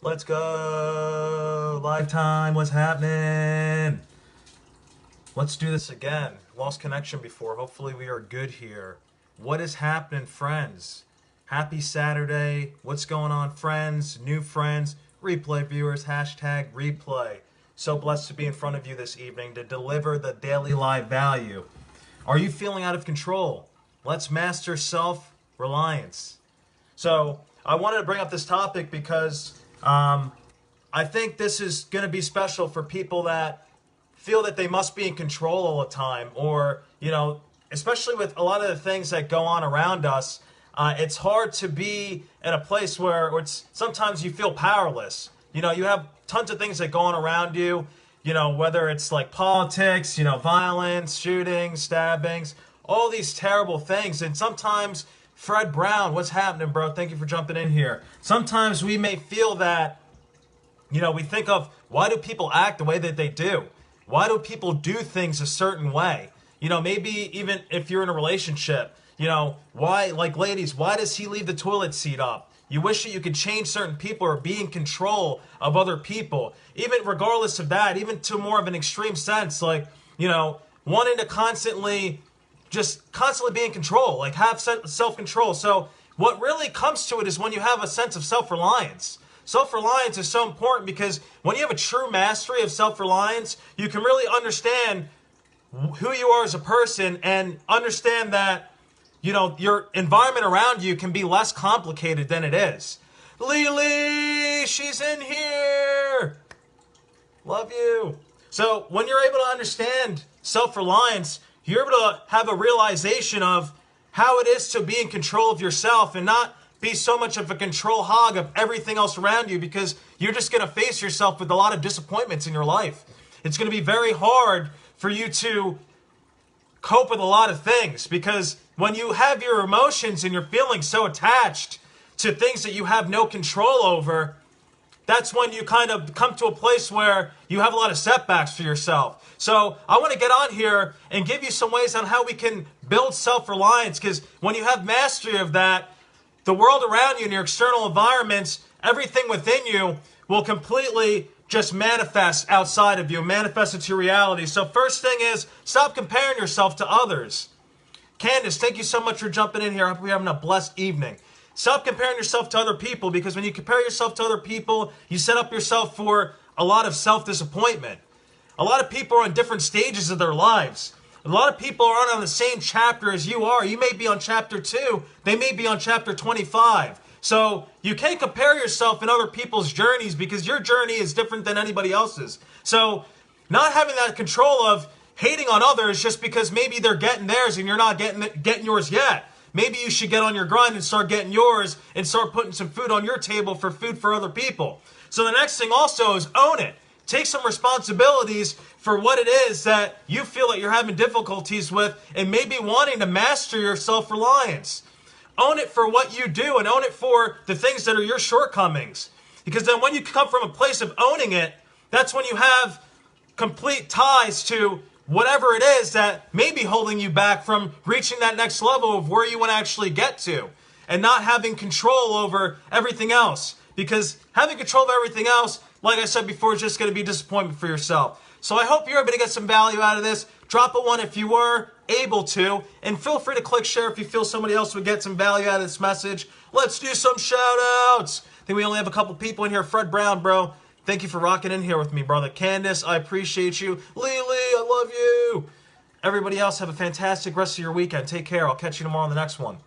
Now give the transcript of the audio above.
Let's go. Lifetime, what's happening? Let's do this again. Lost connection before. Hopefully we are good here. What is happening, friends? Happy Saturday. What's going on, friends? New friends, replay viewers, hashtag replay. So blessed to be in front of you this evening to deliver the daily live value. Are you feeling out of control? Let's master self-reliance. So I wanted to bring up this topic because I think this is going to be special for people that feel that they must be in control all the time, or, especially with a lot of the things that go on around us, it's hard to be in a place where sometimes you feel powerless. You have tons of things that go on around you, whether it's like politics, violence, shootings, stabbings, all these terrible things. And sometimes, Fred Brown, what's happening, bro? Thank you for jumping in here. Sometimes we may feel that, we think of, why do people act the way that they do? Why do people do things a certain way? Maybe even if you're in a relationship, why, like ladies, why does he leave the toilet seat up? You wish that you could change certain people or be in control of other people. Even regardless of that, even to more of an extreme sense, like, wanting to constantly be in control, like have self-control. So what really comes to it is when you have a sense of self-reliance. Self-reliance is so important because when you have a true mastery of self-reliance, you can really understand who you are as a person and understand that, your environment around you can be less complicated than it is. Lily, she's in here. Love you. So when you're able to understand self-reliance, you're able to have a realization of how it is to be in control of yourself and not be so much of a control hog of everything else around you, because you're just going to face yourself with a lot of disappointments in your life. It's going to be very hard for you to cope with a lot of things, because when you have your emotions and you're feeling so attached to things that you have no control over, that's when you kind of come to a place where you have a lot of setbacks for yourself. So I want to get on here and give you some ways on how we can build self-reliance, because when you have mastery of that, the world around you and your external environments, everything within you will completely just manifest outside of you, manifest into reality. So first thing is, stop comparing yourself to others. Candace, thank you so much for jumping in here. I hope you're having a blessed evening. Stop comparing yourself to other people, because when you compare yourself to other people, you set up yourself for a lot of self-disappointment. A lot of people are on different stages of their lives. A lot of people aren't on the same chapter as you are. You may be on chapter 2. They may be on chapter 25. So you can't compare yourself in other people's journeys, because your journey is different than anybody else's. So not having that control of hating on others just because maybe they're getting theirs and you're not getting yours yet. Maybe you should get on your grind and start getting yours and start putting some food on your table for food for other people. So the next thing also is own it. Take some responsibilities for what it is that you feel that you're having difficulties with and maybe wanting to master your self-reliance. Own it for what you do and own it for the things that are your shortcomings. Because then when you come from a place of owning it, that's when you have complete ties to whatever it is that may be holding you back from reaching that next level of where you want to actually get to, and not having control over everything else. Because having control of everything else, like I said before, is just going to be disappointment for yourself. So I hope you're able to get some value out of this. Drop a 1 if you were able to, and feel free to click share if you feel somebody else would get some value out of this message. Let's do some shout outs. I think we only have a couple people in here. Fred Brown, bro, thank you for rocking in here with me, brother. Candace, I appreciate you. Lily, I love you. Everybody else, have a fantastic rest of your weekend. Take care. I'll catch you tomorrow on the next one.